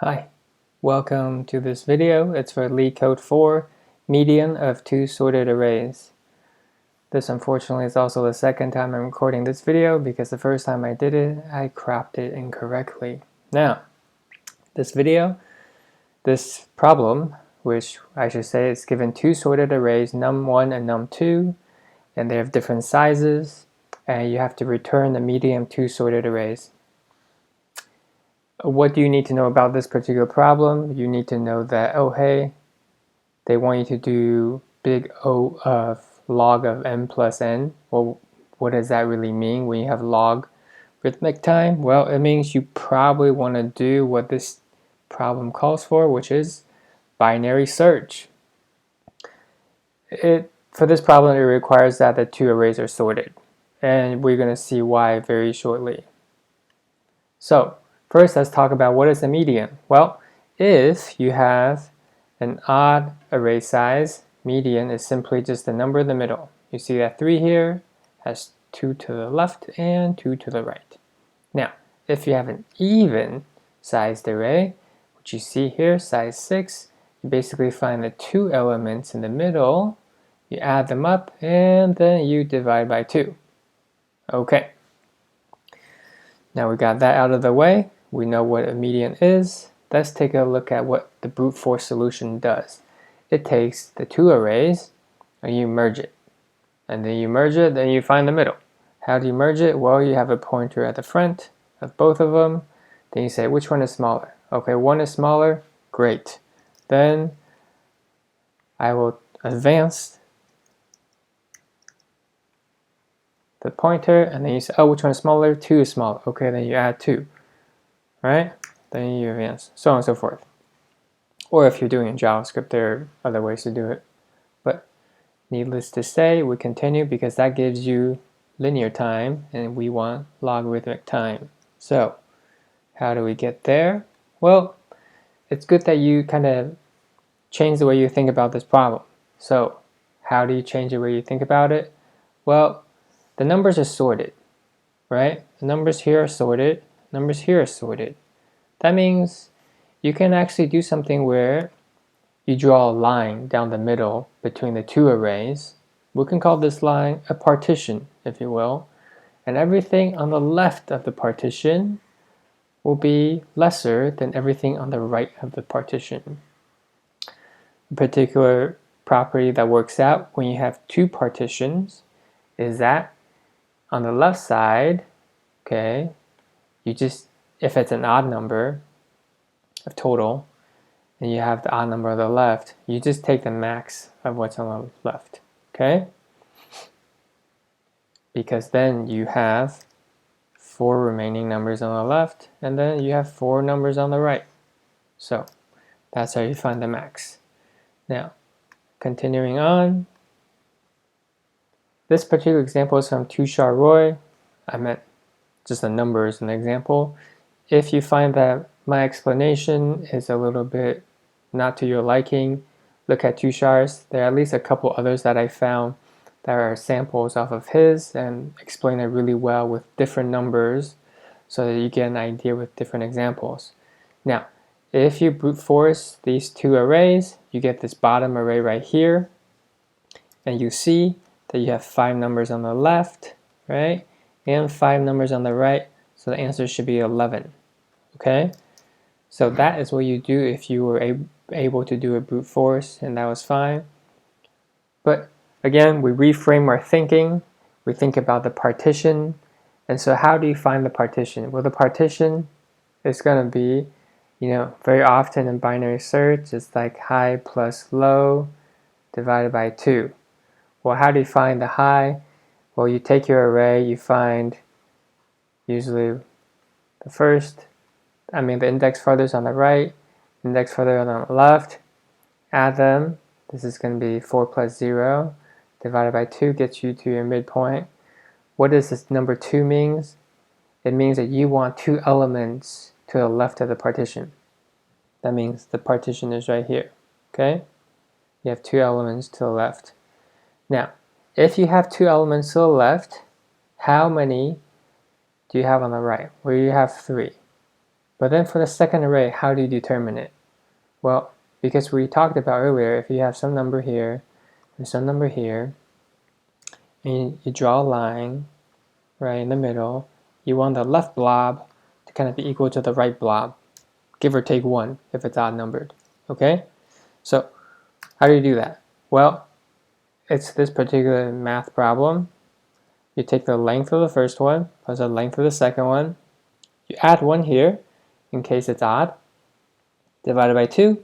Hi, welcome to this video. It's for Leetcode 4, median of two sorted arrays. This unfortunately is also the second time I'm recording this video because the first time I did it, I cropped it incorrectly. Now, this problem, which I should say is given two sorted arrays, num1 and num2, and they have different sizes, and you have to return the median of two sorted arrays. What do you need to know about this particular problem? You need to know that, oh hey, they want you to do big O of log of n plus n. Well, what does that really mean when you have logarithmic time? Well, it means you probably want to do what this problem calls for, which is binary search. For this problem, it requires that the two arrays are sorted, and we're going to see why very shortly. So first, let's talk about what is a median. Well, if you have an odd array size, median is simply just the number in the middle. You see that 3 here has 2 to the left and 2 to the right. Now, if you have an even sized array, which you see here, size 6, you basically find the two elements in the middle, you add them up, and then you divide by 2. Okay. Now we got that out of the way. We know what a median is. Let's take a look at what the brute force solution does. It takes the two arrays and you merge it. And then you merge it, then you find the middle. How do you merge it? Well, you have a pointer at the front of both of them. Then you say, which one is smaller? Okay, one is smaller. Great. Then I will advance the pointer, and then you say, oh, which one is smaller? 2 is smaller. Okay, then you add 2. Right? Then you advance, so on and so forth. Or if you're doing in JavaScript, there are other ways to do it. But needless to say, we continue because that gives you linear time, and we want logarithmic time. So how do we get there? Well, it's good that you kind of change the way you think about this problem. So how do you change the way you think about it? Well, the numbers are sorted, right? The numbers here are sorted, numbers here are sorted. That means you can actually do something where you draw a line down the middle between the two arrays. We can call this line a partition, if you will. And everything on the left of the partition will be lesser than everything on the right of the partition. A particular property that works out when you have two partitions is that on the left side, okay, if it's an odd number of total, and you have the odd number on the left, you just take the max of what's on the left, okay? Because then you have 4 remaining numbers on the left, and then you have 4 numbers on the right. So that's how you find the max. Now, continuing on, this particular example is from Tushar-Roy. I meant just the numbers in the example. If you find that my explanation is a little bit not to your liking, look at Tushar's. There are at least a couple others that I found that are samples off of his and explain it really well with different numbers so that you get an idea with different examples. Now, if you brute force these two arrays, you get this bottom array right here, and you see that you have 5 numbers on the left, right, and 5 numbers on the right, so the answer should be 11. Okay, so that is what you do if you were able to do a brute force, and that was fine. But again, we reframe our thinking. We think about the partition. And so how do you find the partition? Well, the partition is going to be, very often in binary search, it's like high plus low divided by 2. Well, how do you find the high? Well, you take your array, you find usually the index farthest on the right, index further on the left, add them. This is going to be 4 plus 0 divided by 2 gets you to your midpoint. What does this number 2 means? It means that you want 2 elements to the left of the partition. That means the partition is right here, okay? You have 2 elements to the left. Now, if you have 2 elements to the left, how many do you have on the right? Well, you have 3. But then for the second array, how do you determine it? Well, because we talked about earlier, if you have some number here and some number here, and you draw a line right in the middle, you want the left blob to kind of be equal to the right blob, give or take 1 if it's odd numbered. Okay? So how do you do that? Well, it's this particular math problem. You take the length of the first one plus the length of the second one. You add 1 here in case it's odd. Divided by 2.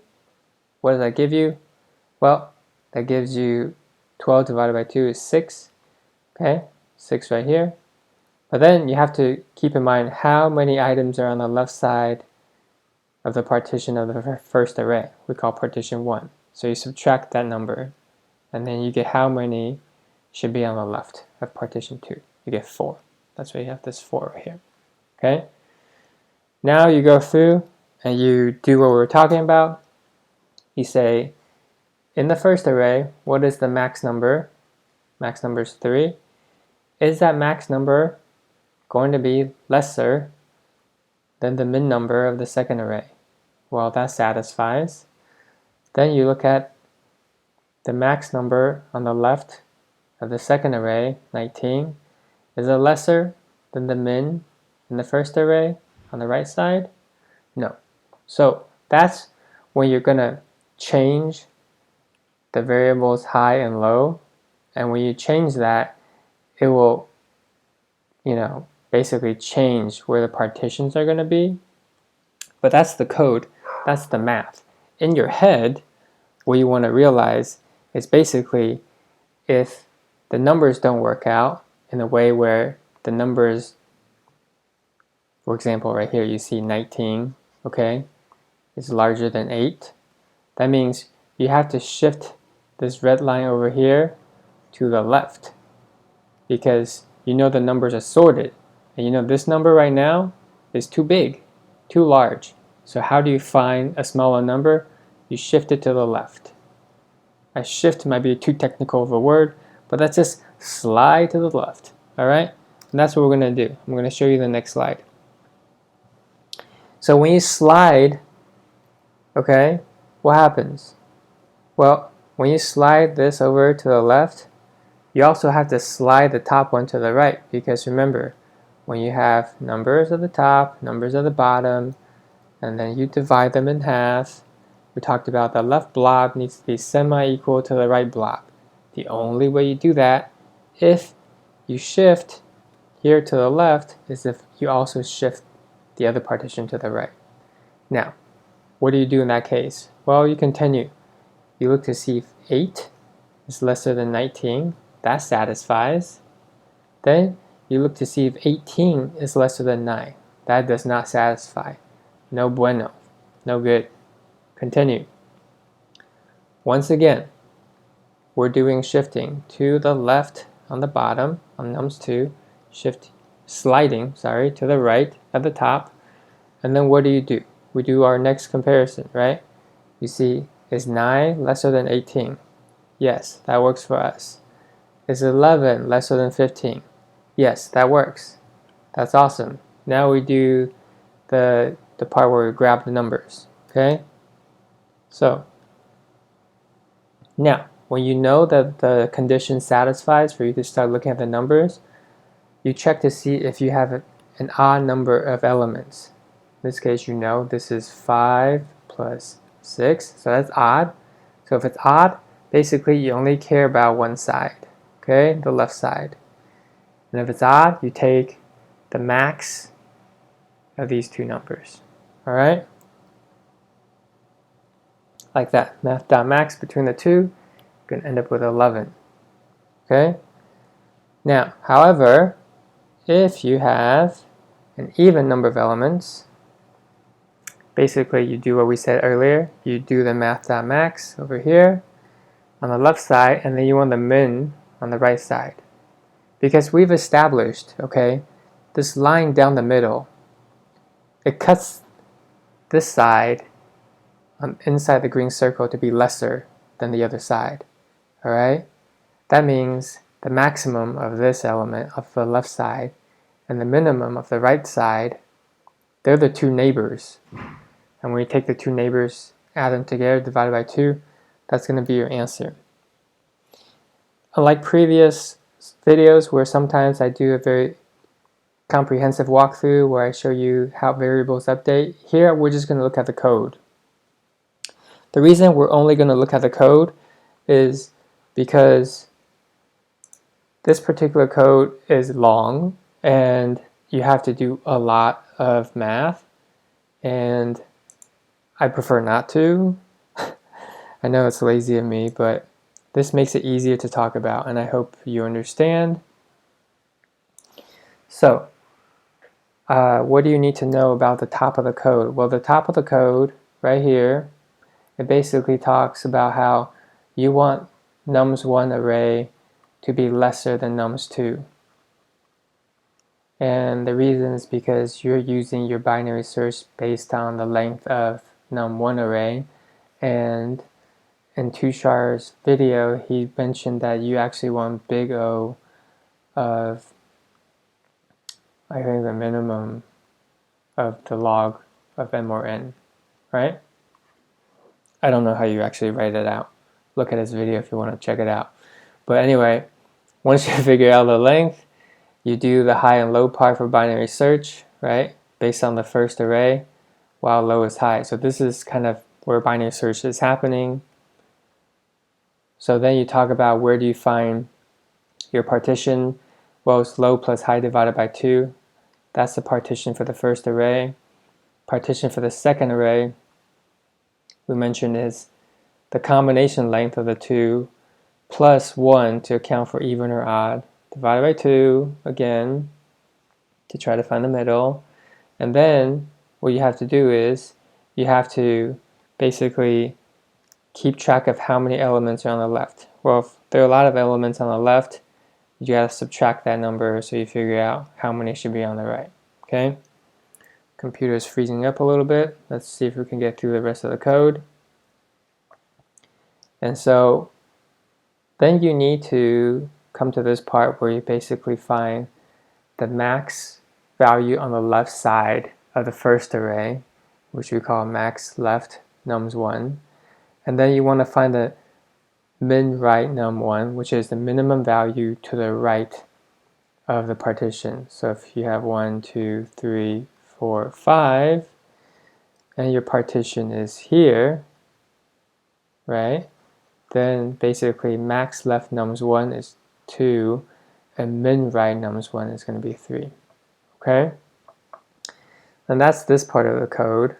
What does that give you? Well, that gives you 12 divided by 2 is 6. Okay, 6 right here. But then you have to keep in mind how many items are on the left side of the partition of the first array. We call partition 1. So you subtract that number, and then you get how many should be on the left of partition 2. You get 4. That's why you have this 4 right here. Okay? Now you go through and you do what we were talking about. You say, in the first array, what is the max number? Max number is 3. Is that max number going to be lesser than the min number of the second array? Well, that satisfies. Then you look at the max number on the left of the second array, 19. Is it lesser than the min in the first array on the right side? No. So that's when you're going to change the variables high and low. And when you change that, it will, basically change where the partitions are going to be. But that's the code. That's the math. In your head, what you want to realize is basically if the numbers don't work out in a way where the numbers, for example, right here, you see 19, okay, is larger than 8. That means you have to shift this red line over here to the left because you know the numbers are sorted. And you know this number right now is too big, too large. So how do you find a smaller number? You shift it to the left. A shift might be too technical of a word, but that's just slide to the left. All right? And that's what we're going to do. I'm going to show you the next slide. So when you slide, okay, what happens? Well, when you slide this over to the left, you also have to slide the top one to the right because remember, when you have numbers at the top, numbers at the bottom, and then you divide them in half, we talked about the left blob needs to be semi-equal to the right blob. The only way you do that, if you shift here to the left, is if you also shift the other partition to the right. Now, what do you do in that case? Well, you continue. You look to see if 8 is lesser than 19. That satisfies. Then you look to see if 18 is lesser than 9. That does not satisfy. No bueno. No good. Continue. Once again, we're doing shifting to the left on the bottom on nums2, sliding to the right at the top, and then what do? We do our next comparison, right? You see, is 9 lesser than 18? Yes, that works for us. Is 11 lesser than 15? Yes, that works. That's awesome. Now we do the part where we grab the numbers, okay? So, now, when you know that the condition satisfies for you to start looking at the numbers, you check to see if you have an odd number of elements. In this case, you know this is 5 plus 6, so that's odd. So if it's odd, basically you only care about one side, okay, the left side. And if it's odd, you take the max of these two numbers, all right? Like that, math.max between the two, you're going to end up with 11, okay? Now, however, if you have an even number of elements, basically you do what we said earlier. You do the math.max over here on the left side, and then you want the min on the right side. Because we've established, okay, this line down the middle, it cuts this side inside the green circle to be lesser than the other side, all right? That means the maximum of this element of the left side and the minimum of the right side they're the two neighbors. And when you take the two neighbors, add them together, divided by 2, that's going to be your answer. Unlike previous videos where sometimes I do a very comprehensive walkthrough where I show you how variables update, here we're just going to look at the code. The reason we're only going to look at the code is because this particular code is long and you have to do a lot of math, and I prefer not to. I know it's lazy of me, but this makes it easier to talk about, and I hope you understand. So, what do you need to know about the top of the code? Well, the top of the code, right here, it basically talks about how you want nums1 array to be lesser than nums2. And the reason is because you're using your binary search based on the length of num1 array, and in Tushar's video, he mentioned that you actually want big O of, I think, the minimum of the log of m or n, right? I don't know how you actually write it out. Look at his video if you want to check it out. But anyway, once you figure out the length, you do the high and low part for binary search, right? Based on the first array, while low is high. So this is kind of where binary search is happening. So then you talk about where do you find your partition. Well, it's low plus high divided by 2. That's the partition for the first array. Partition for the second array, we mentioned, is the combination length of the two plus 1 to account for even or odd, divided by 2 again to try to find the middle. And then what you have to do is you have to basically keep track of how many elements are on the left. Well, if there are a lot of elements on the left, you gotta subtract that number so you figure out how many should be on the right. Okay? Computer is freezing up a little bit. Let's see if we can get through the rest of the code. And so then you need to come to this part where you basically find the max value on the left side of the first array, which we call max left nums1. And then you want to find the min right num1, which is the minimum value to the right of the partition. So if you have 1, 2, 3, 4, 5, and your partition is here, right? Then basically max left nums1 is 2, and min right nums1 is going to be 3. Okay? And that's this part of the code,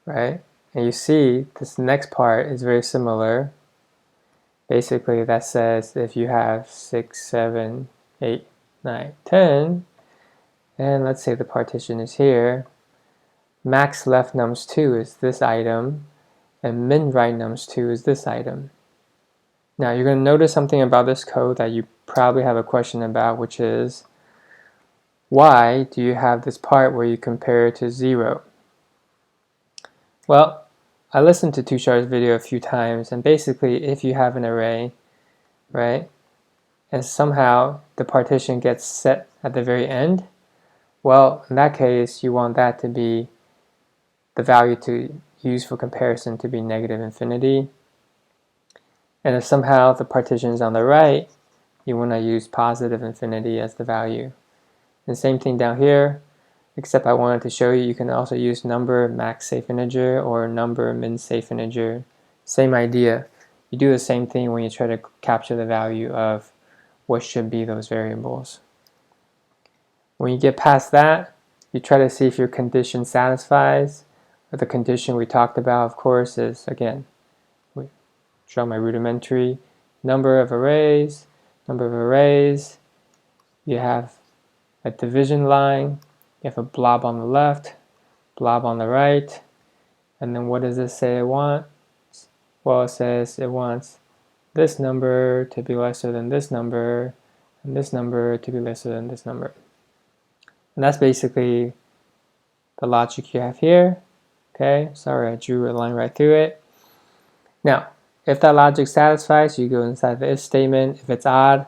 right? And you see this next part is very similar. Basically that says if you have 6, 7, 8, 9, 10, and let's say the partition is here, max left nums2 is this item, and min right nums2 is this item. Now you're going to notice something about this code that you probably have a question about, which is, why do you have this part where you compare it to 0? Well, I listened to Tushar's video a few times, and basically if you have an array, right, and somehow the partition gets set at the very end, well, in that case you want that to be the value to use for comparison to be negative infinity. And if somehow the partition is on the right, you want to use positive infinity as the value. And same thing down here, except I wanted to show you, you can also use number max safe integer or number min safe integer. Same idea. You do the same thing when you try to capture the value of what should be those variables. When you get past that, you try to see if your condition satisfies. The condition we talked about, of course, is, again, we draw my rudimentary number of arrays, you have a division line, you have a blob on the left, blob on the right, and then what does this say it wants? Well, it says it wants this number to be lesser than this number, and this number to be lesser than this number. And that's basically the logic you have here. Okay, sorry I drew a line right through it. Now, if that logic satisfies, you go inside the if statement. If it's odd,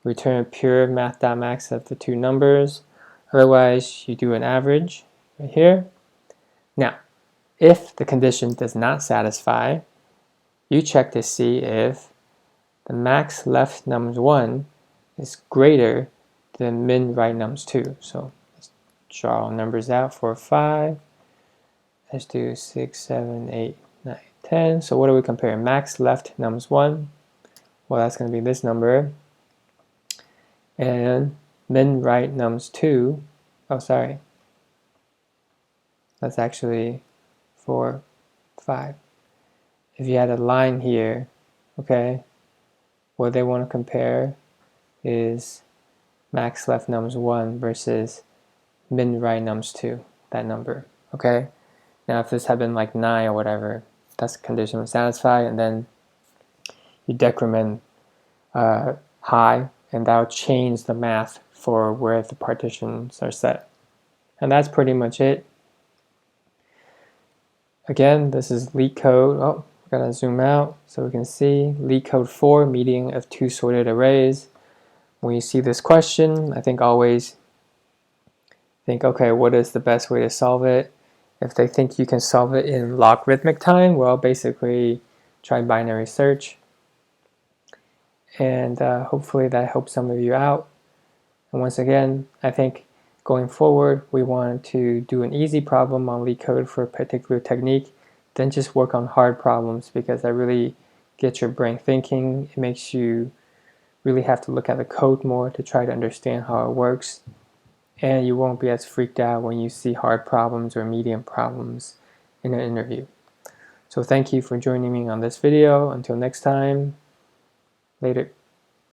return pure math.max of the two numbers. Otherwise, you do an average. right here. Now, if the condition does not satisfy, you check to see if the max left nums1 is greater than min right nums2. So let's draw numbers out for 5. Let's do 6, 7, 8, 9, 10. So what are we comparing? Max left nums1. Well, that's going to be this number. And min right nums2. Oh, sorry. That's actually 4, 5. If you had a line here, okay, what they want to compare is max left nums1 versus min right nums2, that number, okay? Now if this had been like 9 or whatever, that's the condition was satisfied, and then you decrement high, and that'll change the math for where the partitions are set. And that's pretty much it. Again, this is Leetcode. Oh, we're gonna zoom out so we can see Leetcode 4, median of 2 sorted arrays. When you see this question, I think always think, okay, what is the best way to solve it? If they think you can solve it in logarithmic time, well, basically try binary search. And hopefully that helps some of you out. And once again, I think going forward, we want to do an easy problem on Leetcode for a particular technique, then just work on hard problems, because that really gets your brain thinking. It makes you really have to look at the code more to try to understand how it works. And you won't be as freaked out when you see hard problems or medium problems in an interview. So thank you for joining me on this video. Until next time, later.